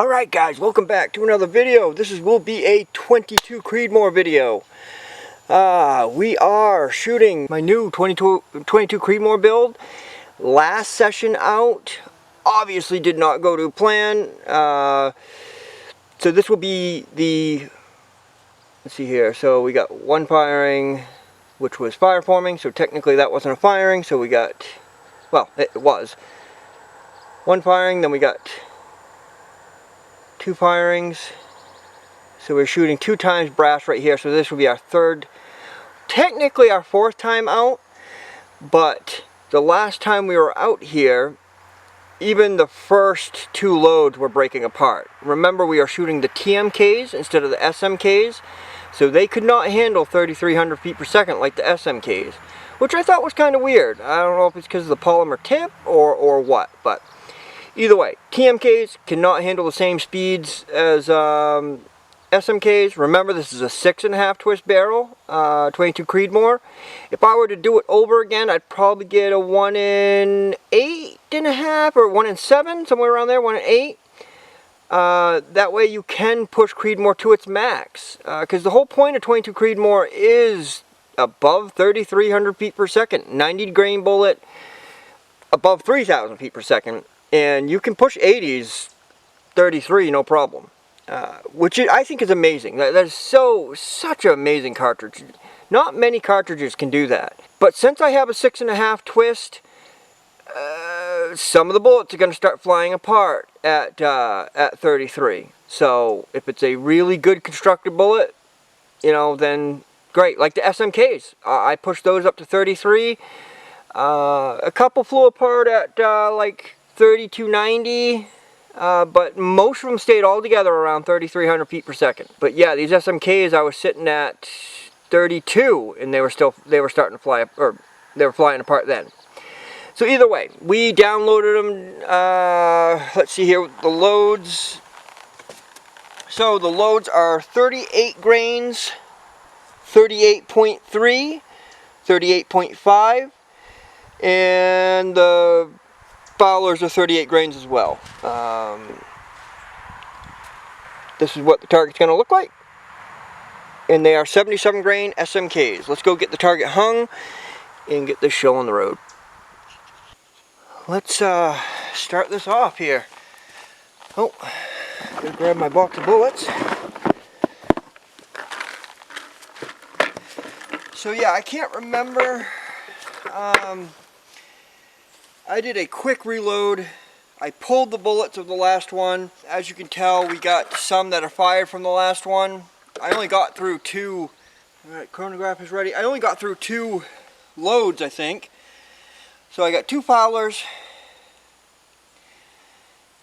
Alright guys, welcome back to another video. Will be a 22 Creedmoor video. We are shooting my new 22 Creedmoor build. Last session out, obviously did not go to plan. So this will be the, let's see here, so we got one firing, which was fire forming, so technically that wasn't a firing, so we got, well, it was. One firing, then we got two firings, so we're shooting 2 times brass right here, so this will be our third, technically our 4th time out, but the last time we were out here, even the first 2 loads were breaking apart. Remember, we are shooting the TMKs instead of the SMKs, so they could not handle 3,300 feet per second like the SMKs, which I thought was kind of weird. I don't know if it's because of the polymer tip or what, but either way, TMKs cannot handle the same speeds as SMKs. Remember, this is a 6.5 twist barrel, 22 Creedmoor. If I were to do it over again, I'd probably get a 1 in 8.5 or 1 in 7, somewhere around there, 1 in 8. That way you can push Creedmoor to its max. Because the whole point of 22 Creedmoor is above 3,300 feet per second. 90 grain bullet, above 3,000 feet per second. And you can push 80s, 33, no problem. Which I think is amazing. That is such an amazing cartridge. Not many cartridges can do that. But since I have a 6.5 twist, some of the bullets are going to start flying apart at 33. So if it's a really good constructed bullet, you know, then great. Like the SMKs, I pushed those up to 33. A couple flew apart at like 3290, but most of them stayed all together around 3,300 feet per second. But yeah, these SMKs, I was sitting at 32, and they were starting to fly, or they were flying apart then. So either way, we downloaded them. Let's see here, the loads. So the loads are 38 grains, 38.3, 38.5, and the Fowlers are 38 grains as well. This is what the target's going to look like. And they are 77 grain SMKs. Let's go get the target hung and get this show on the road. Let's start this off here. Oh, gotta grab my box of bullets. So yeah, I can't remember. I did a quick reload. I pulled the bullets of the last one. As you can tell, we got some that are fired from the last one. I only got through 2. Alright, chronograph is ready. I only got through 2 loads, I think. So I got 2 Fowlers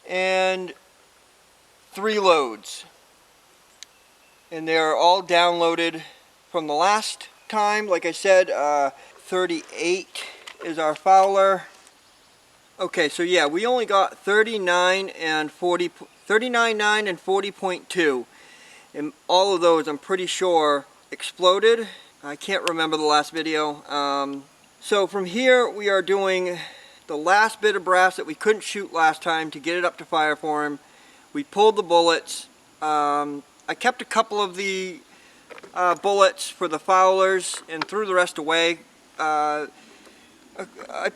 and 3 loads. And they're all downloaded from the last time. Like I said, 38 is our Fowler. Okay, so yeah, we only got 39 and 40, 39.9 and 40.2, and all of those I'm pretty sure exploded. I can't remember the last video. So from here we are doing the last bit of brass that we couldn't shoot last time to get it up to fire form. We pulled the bullets. I kept a couple of the bullets for the Fowlers and threw the rest away. I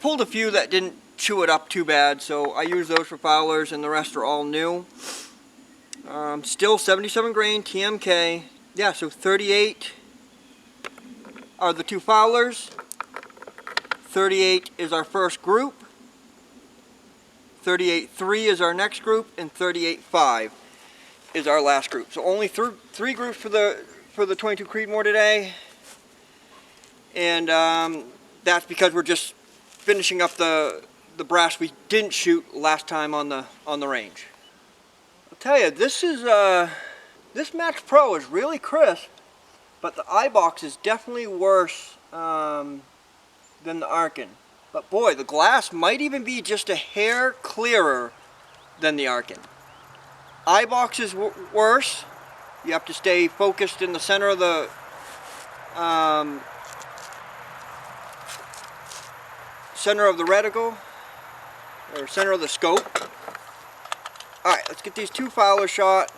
pulled a few that didn't chew it up too bad, so I use those for Fowlers, and the rest are all new. Still 77 grain TMK. Yeah, so 38 are the 2 Fowlers. 38 is our first group. 38.3 is our next group, and 38.5 is our last group. So only 3 groups for the 22 Creedmoor today, and that's because we're just finishing up the brass we didn't shoot last time on the range. I'll tell you, this Max Pro is really crisp, but the iBox is definitely worse than the Arkin. But boy, the glass might even be just a hair clearer than the Arkin. iBox is worse. You have to stay focused in the center of the reticle, or center of the scope. Alright, let's get these two Fowlers shot.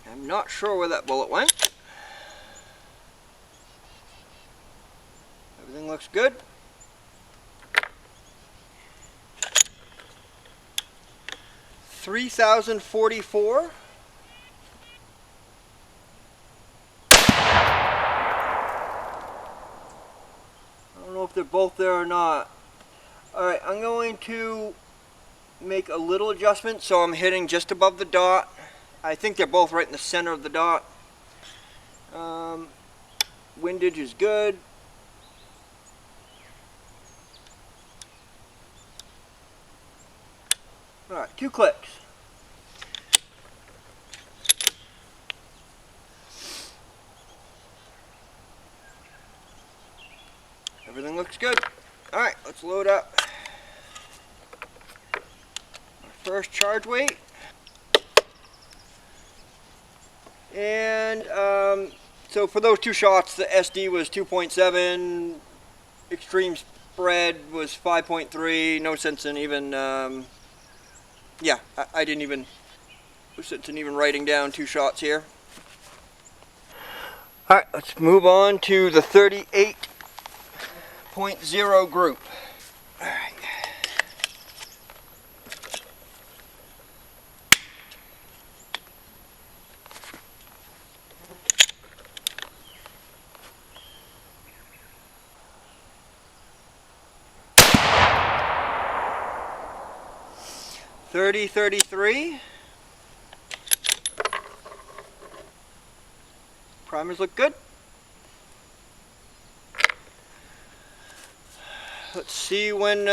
I'm not sure where that bullet went. Everything looks good. $3,044. I don't know if they're both there or not. Alright, I'm going to make a little adjustment so I'm hitting just above the dot. I think they're both right in the center of the dot. Windage is good. Alright, 2 clicks. Everything looks good. Alright, let's load up our first charge weight. And so for those 2 shots, the SD was 2.7, extreme spread was 5.3. No sense in even, yeah, I didn't even, no sense in even writing down 2 shots here. Alright, let's move on to the 38.0 group. Alright. .30-33. Primers look good. Let's see when,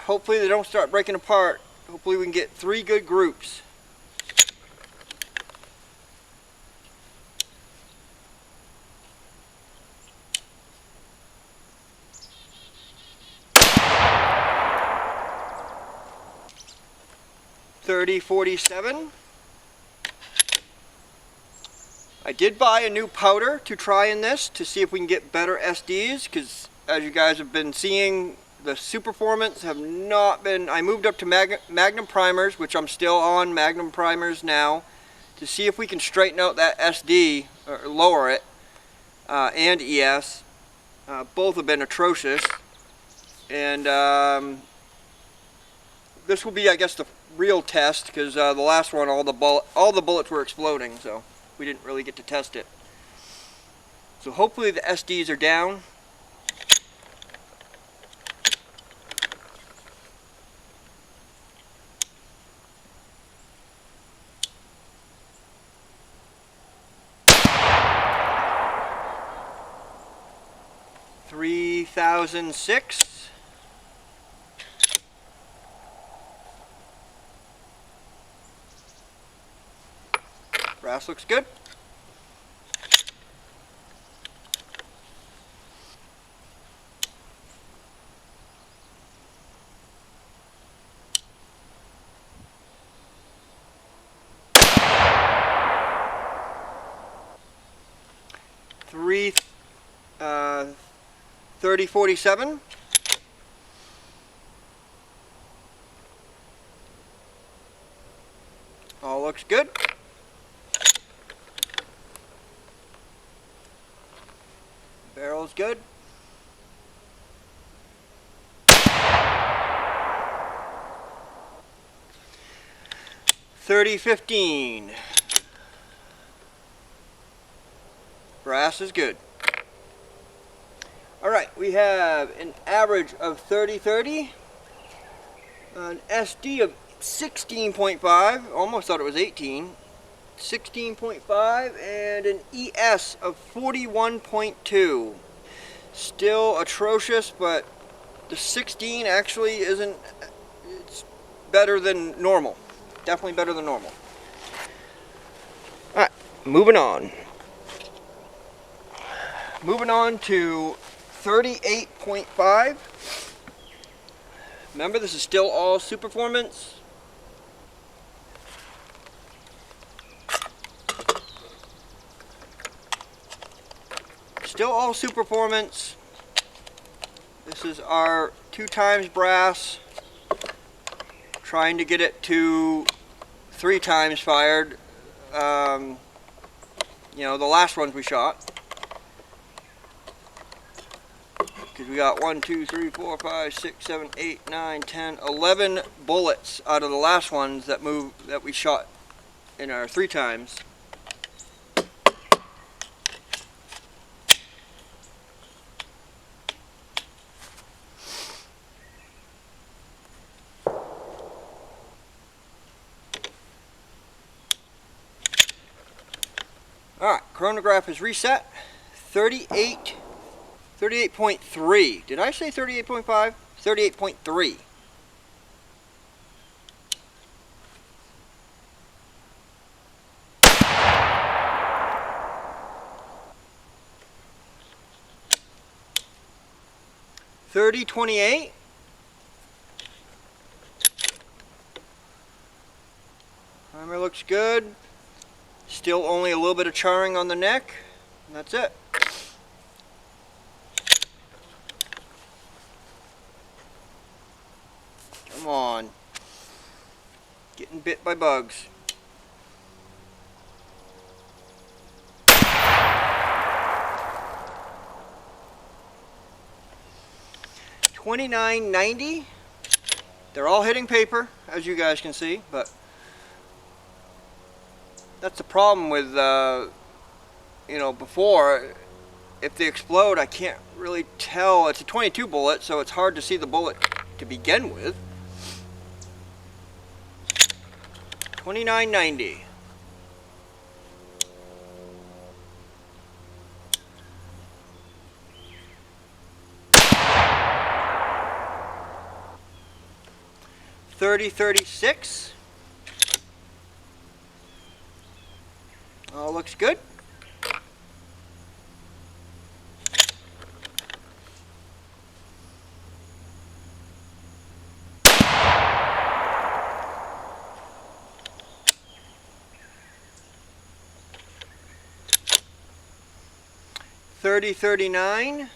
hopefully they don't start breaking apart. Hopefully we can get 3 good groups. .30-47. I did buy a new powder to try in this to see if we can get better SDs, because as you guys have been seeing, the Superformance have not been. I moved up to Magnum primers, which I'm still on Magnum primers now, to see if we can straighten out that SD or lower it, and ES. Both have been atrocious, and this will be, I guess, the real test, because the last one, all the bullets were exploding, so we didn't really get to test it. So hopefully the SDs are down. $3,006. Brass looks good. $30.47. All looks good. Barrel's good. $30.15. Brass is good. Alright, we have an average of 30-30, an SD of 16.5, almost thought it was 18, 16.5, and an ES of 41.2. Still atrocious, but the 16 actually isn't, it's better than normal. definitely better than normal. Alright, moving on. Moving on to 38.5. Remember, this is still all Superformance. Still all Superformance. This is our 2x brass. Trying to get it to 3x fired. You know, the last ones we shot. Because we got 1, 2, 3, 4, 5, 6, 7, 8, 9, 10, 11 bullets out of the last ones that we shot in our 3x. Alright, chronograph is reset. 38.3. Did I say 38.5? 38.3. .30-28. Timer looks good. Still only a little bit of charring on the neck, and that's it. Come on. Getting bit by bugs. $29.90. They're all hitting paper, as you guys can see, but that's the problem with, you know, before, if they explode, I can't really tell. It's a 22 bullet, so it's hard to see the bullet to begin with. $29.90. $30-36. All looks good. $30-39.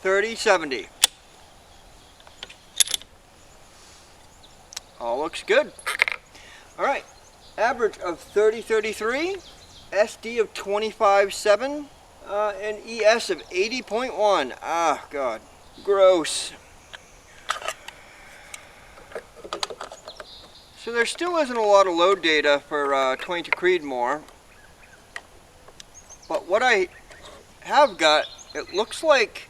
$30-70. All looks good. All right, average of 30-33, SD of 25.7, and ES of 80.1. Ah, God, gross. So there still isn't a lot of load data for 22 Creedmoor, but what I have got, it looks like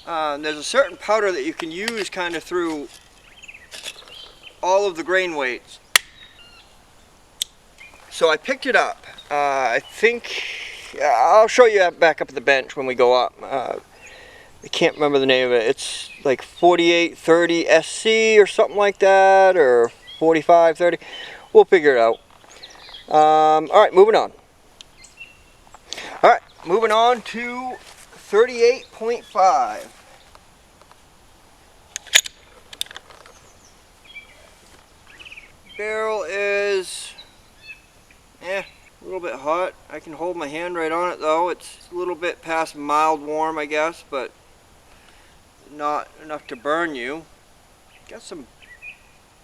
there's a certain powder that you can use kind of through all of the grain weights. So I picked it up. I think, I'll show you back up at the bench when we go up. I can't remember the name of it. It's like 4830 SC or something like that, or 4530. We'll figure it out. Alright, moving on. Alright, moving on to 38.5. Barrel is a little bit hot. I can hold my hand right on it though. It's a little bit past mild warm, I guess, but not enough to burn you. Got some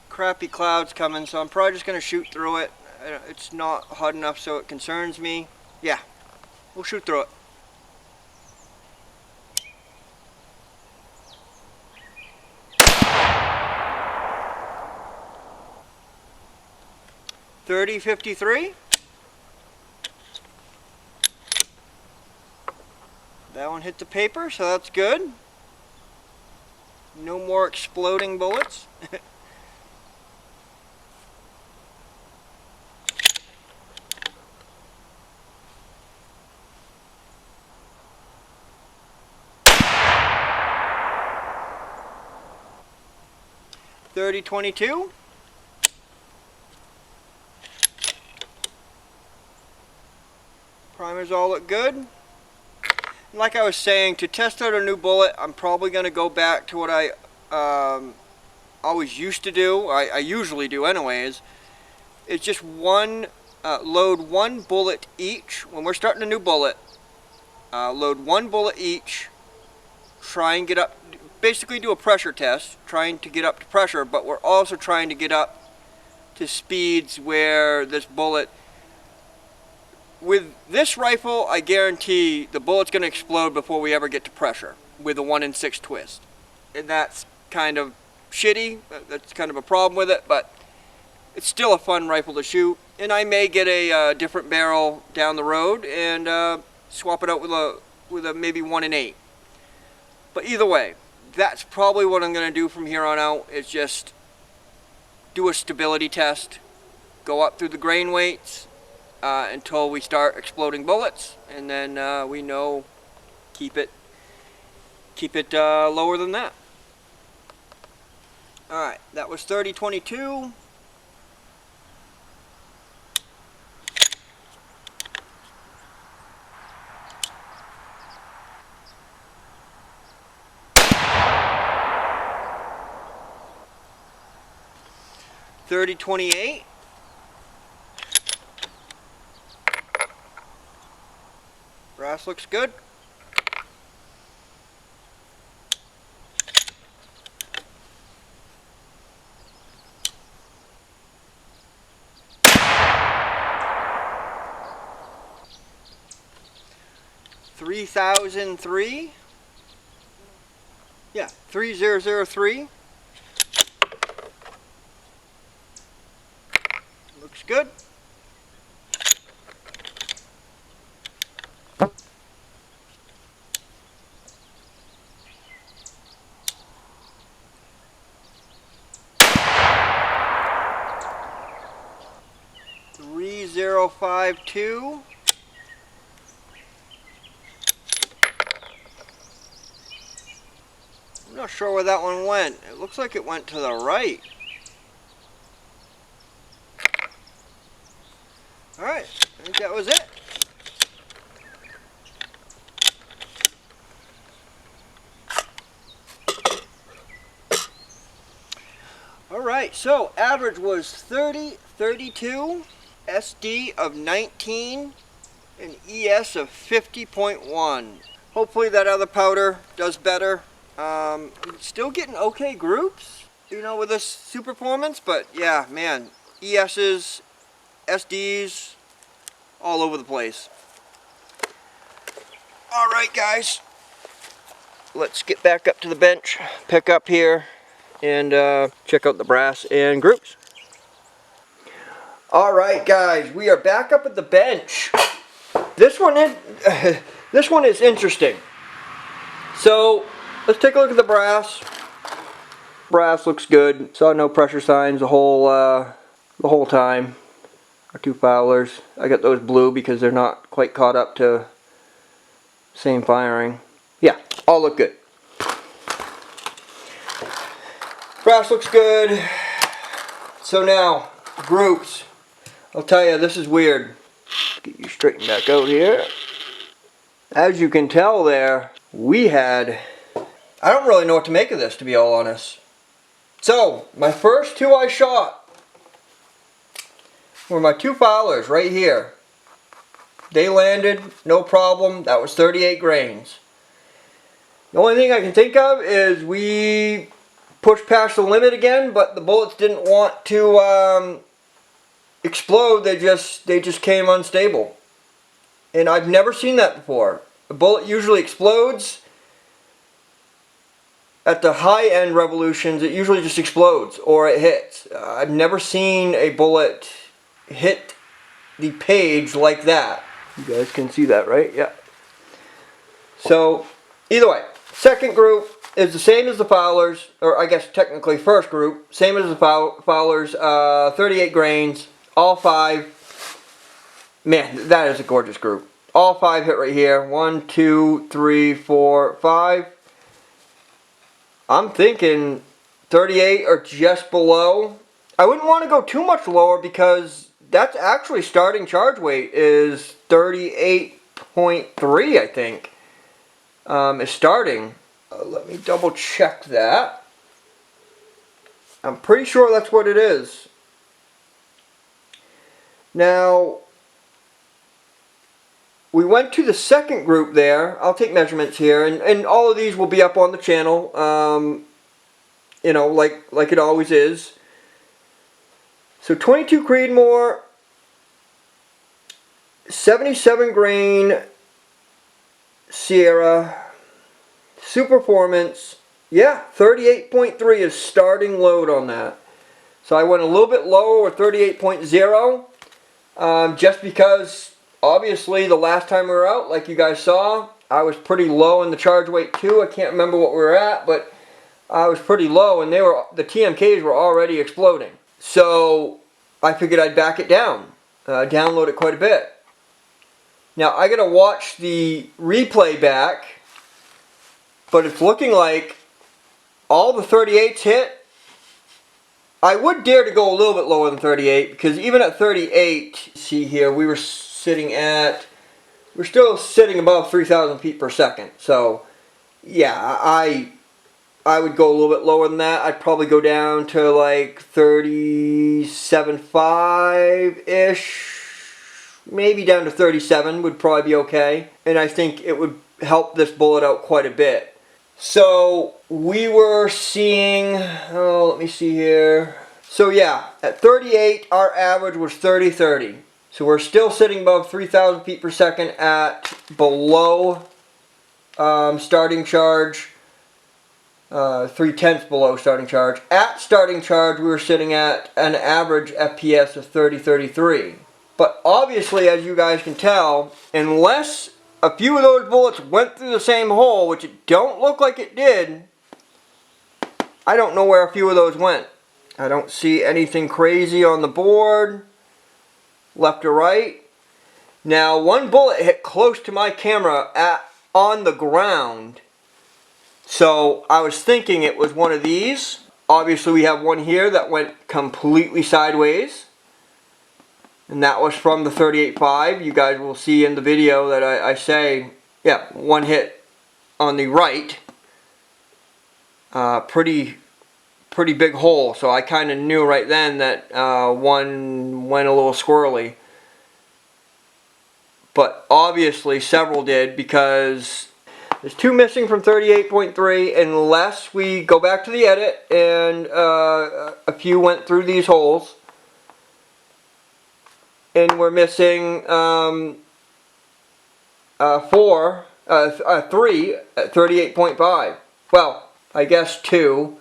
crappy clouds coming, so I'm probably just going to shoot through it. It's not hot enough so it concerns me. Yeah, we'll shoot through it. $30.53. That one hit the paper, so that's good. No more exploding bullets. 30-22. Primers all look good. And like I was saying, to test out a new bullet, I'm probably going to go back to what I always used to do. I usually do anyways. It's just load one bullet each. When we're starting a new bullet, load one bullet each. Try and get up, basically do a pressure test, trying to get up to pressure, but we're also trying to get up to speeds where this bullet, with this rifle, I guarantee the bullet's going to explode before we ever get to pressure with a 1 in 6 twist. And that's kind of shitty, that's kind of a problem with it, but it's still a fun rifle to shoot. And I may get a different barrel down the road and swap it out with a maybe 1 in 8. But either way, that's probably what I'm going to do from here on out, is just do a stability test, go up through the grain weights until we start exploding bullets, and then we know keep it lower than that. Alright, that was 30-22. .30-28. Brass looks good. .3003. Yeah, 3003. Looks good. .3052. I'm not sure where that one went. It looks like it went to the right. Alright, I think that was it. Alright, so average was 30-32, SD of 19, and ES of 50.1. Hopefully that other powder does better. I'm still getting okay groups, you know, with this Superformance, but yeah, man, ES's, SDs, all over the place. Alright guys, let's get back up to the bench, pick up here, and check out the brass and groups. Alright guys, we are back up at the bench. This one is interesting. So let's take a look at the brass. Brass looks good. Saw no pressure signs the whole time. Our two Fowlers. I got those blue because they're not quite caught up to same firing. Yeah, all look good. Brass looks good. So now, groups. I'll tell you, this is weird. Get you straightened back out here. As you can tell there, we had... I don't really know what to make of this, to be all honest. So, my first two I shot were my two Fowlers right here. They landed, no problem. That was 38 grains. The only thing I can think of is we pushed past the limit again, but the bullets didn't want to explode. They just came unstable. And I've never seen that before. A bullet usually explodes. At the high end revolutions, it usually just explodes or it hits. I've never seen a bullet hit the page like that. You guys can see that, right? Yeah. So, either way, second group is the same as the Fowlers, or I guess technically first group, same as the Fowlers, 38 grains, all 5. Man, that is a gorgeous group. All 5 hit right here. 1, 2, 3, 4, 5. I'm thinking 38 or just below. I wouldn't want to go too much lower because that's actually starting charge weight is 38.3, I think, is starting. Let me double check that. I'm pretty sure that's what it is. Now, we went to the second group there. I'll take measurements here, and all of these will be up on the channel, you know, like it always is. So 22 Creedmoor, 77 grain Sierra, Superformance. Yeah, 38.3 is starting load on that. So I went a little bit lower with 38.0, just because obviously the last time we were out, like you guys saw, I was pretty low in the charge weight too. I can't remember what we were at, but I was pretty low, and the TMKs were already exploding. So I figured I'd back it down, download it quite a bit. Now I gotta watch the replay back, but it's looking like all the 38s hit. I would dare to go a little bit lower than 38, because even at 38, see here, we're still sitting above 3,000 feet per second. So yeah, I would go a little bit lower than that. I'd probably go down to like 37.5-ish. Maybe down to 37 would probably be okay. And I think it would help this bullet out quite a bit. So we were seeing, oh, let me see here. So yeah, at 38, our average was 30-30. So we're still sitting above 3,000 feet per second at below starting charge. 3/10 below starting charge. At starting charge, we were sitting at an average FPS of 30-33. But obviously, as you guys can tell, unless a few of those bullets went through the same hole, which it don't look like it did, I don't know where a few of those went. I don't see anything crazy on the board, left or right. Now, one bullet hit close to my camera on the ground. So I was thinking it was one of these. Obviously we have one here that went completely sideways. And that was from the 38.5. You guys will see in the video that I say, yeah, one hit on the right. Pretty big hole. So I kind of knew right then that one went a little squirrely. But obviously several did, because there's two missing from 38.3, unless we go back to the edit and a few went through these holes. And we're missing 3 at 38.5. Well, I guess 2,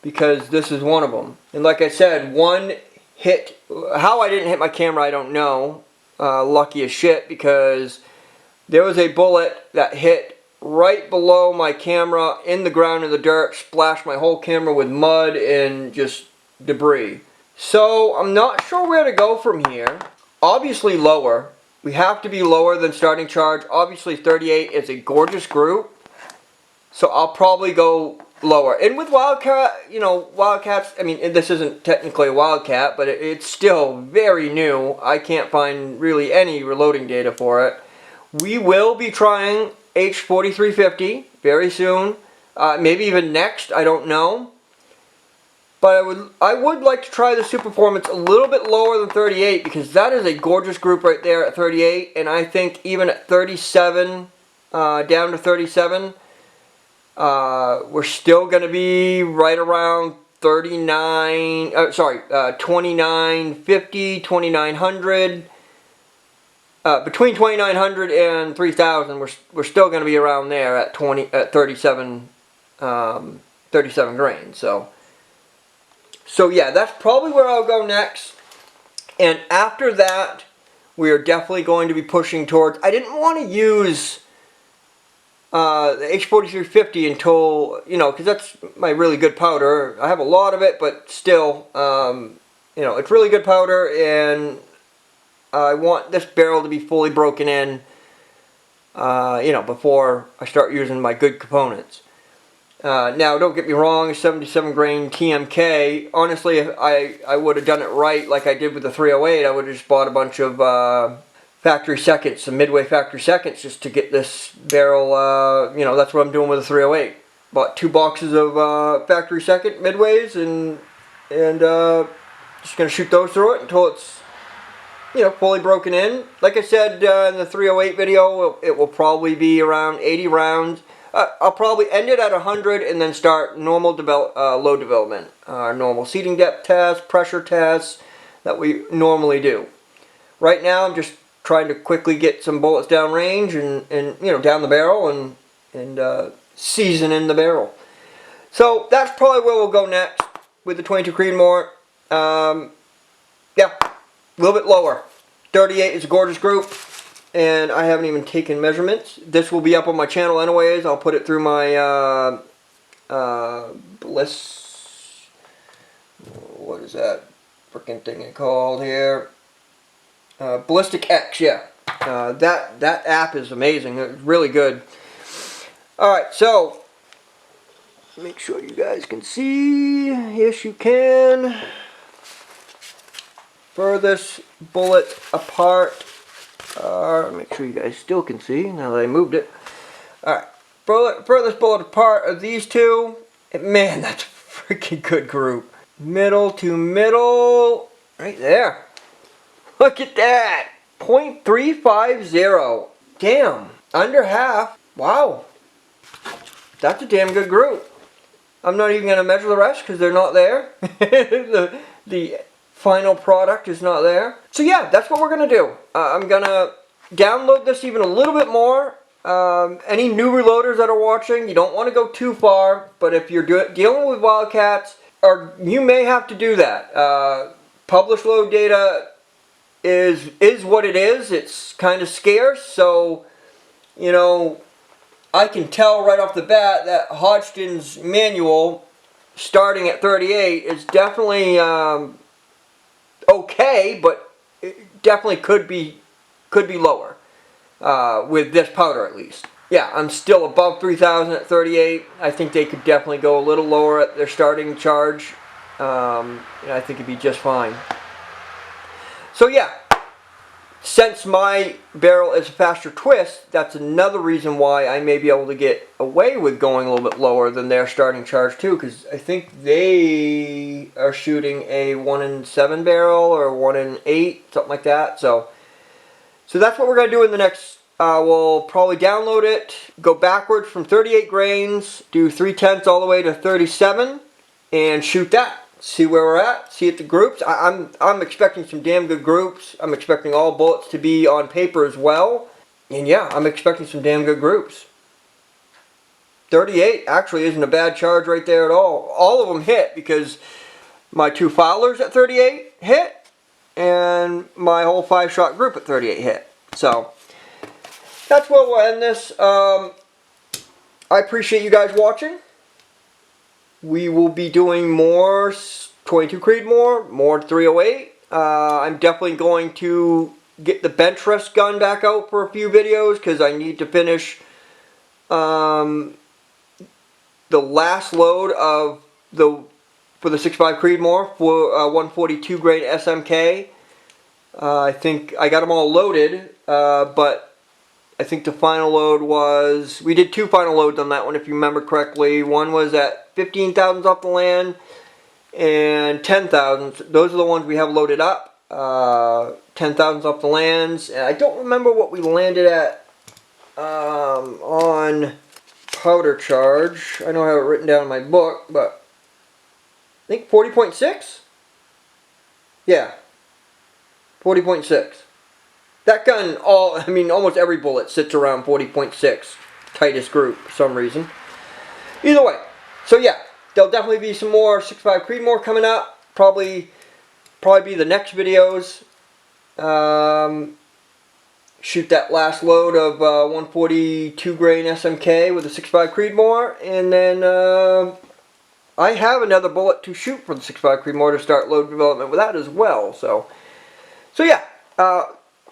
because this is one of them. And like I said, one hit, how I didn't hit my camera I don't know. Lucky as shit, because there was a bullet that hit right below my camera in the ground in the dirt, splashed my whole camera with mud and just debris. So I'm not sure where to go from here. Obviously lower. We have to be lower than starting charge. Obviously 38 is a gorgeous group, so I'll probably go lower. And with Wildcat, you know, Wildcats, I mean, this isn't technically a Wildcat, but it's still very new. I can't find really any reloading data for it. We will be trying H4350 very soon, maybe even next, I don't know. But I would like to try the Superformance a little bit lower than 38, because that is a gorgeous group right there at 38, and I think even at 37, down to 37, we're still going to be right around 2950, 2900. Between 2900 and 3000, we're still going to be around there at 37 grain. So yeah, that's probably where I'll go next. And after that, we are definitely going to be pushing towards, I didn't want to use the H4350 until, you know, because that's my really good powder. I have a lot of it, but still, you know, it's really good powder, and I want this barrel to be fully broken in, you know, before I start using my good components. Now, don't get me wrong, 77 grain TMK. Honestly, if I would have done it right like I did with the 308, I would have just bought a bunch of factory seconds, some midway factory seconds, just to get this barrel, you know, that's what I'm doing with the 308. Bought 2 boxes of factory second midways and just going to shoot those through it until it's, you know, fully broken in. Like I said in the 308 video, it will probably be around 80 rounds. I'll probably end it at 100 and then start normal load development. Normal seating depth tests, pressure tests that we normally do. Right now I'm just trying to quickly get some bullets down range and you know, down the barrel and season in the barrel. So that's probably where we'll go next with the 22 Creedmoor. Yeah, a little bit lower. 38 is a gorgeous group. And I haven't even taken measurements. This will be up on my channel anyways. I'll put it through my Bliss. What is that freaking thing called here? Ballistic X, yeah. That app is amazing. It's really good. Alright, so make sure you guys can see. Yes, you can. Furthest bullet apart. Make sure you guys still can see now that I moved it. Alright, furthest bullet apart of these two. And man, that's a freaking good group. Middle to middle. Right there. Look at that. 0.350. Damn. Under half. Wow. That's a damn good group. I'm not even going to measure the rest because they're not there. the final product is not there. So yeah, that's what we're going to do. I'm going to download this even a little bit more. Any new reloaders that are watching, you don't want to go too far, but if you're dealing with Wildcats, or you may have to do that. Published load data is what it is. It's kind of scarce, so you know, I can tell right off the bat that Hodgdon's manual starting at 38 is definitely okay, but it definitely could be lower with this powder at least. Yeah, I'm still above 3,000 at 38. I think they could definitely go a little lower at their starting charge, and I think it'd be just fine. So yeah, since my barrel is a faster twist, that's another reason why I may be able to get away with going a little bit lower than their starting charge too, because I think they are shooting a 1 in 7 barrel or 1 in 8, something like that. So that's what we're going to do in the next, we'll probably download it, go backwards from 38 grains, do 3/10 all the way to 37, and shoot that. See where we're at, see at the groups. I'm expecting some damn good groups. I'm expecting all bullets to be on paper as well. And yeah, I'm expecting some damn good groups. 38 actually isn't a bad charge right there at all. All of them hit because my 2 Fowlers at 38 hit and my whole 5-shot group at 38 hit. So that's where we'll end this. I appreciate you guys watching. We will be doing more 22 Creedmoor, more 308. I'm definitely going to get the bench rest gun back out for a few videos because I need to finish the last load of for the 6.5 Creedmoor for 142 grain SMK. I think I got them all loaded, but I think the final load was, we did 2 final loads on that one if you remember correctly. One was at 15 thousandths off the land and 10 thousandths. Those are the ones we have loaded up. 10 thousandths off the lands. And I don't remember what we landed at on powder charge. I know I have it written down in my book, but I think 40.6? Yeah, 40.6. That gun, almost every bullet sits around 40.6, tightest group for some reason. Either way, so yeah, there'll definitely be some more 6.5 Creedmoor coming up. Probably be the next videos. Shoot that last load of 142 grain SMK with the 6.5 Creedmoor, and then I have another bullet to shoot for the 6.5 Creedmoor to start load development with that as well. So yeah.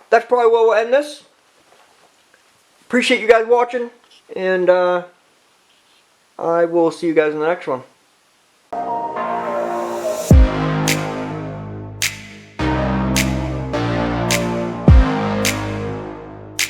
That's probably where we'll end this. Appreciate you guys watching, and I'll I will see you guys in the next one.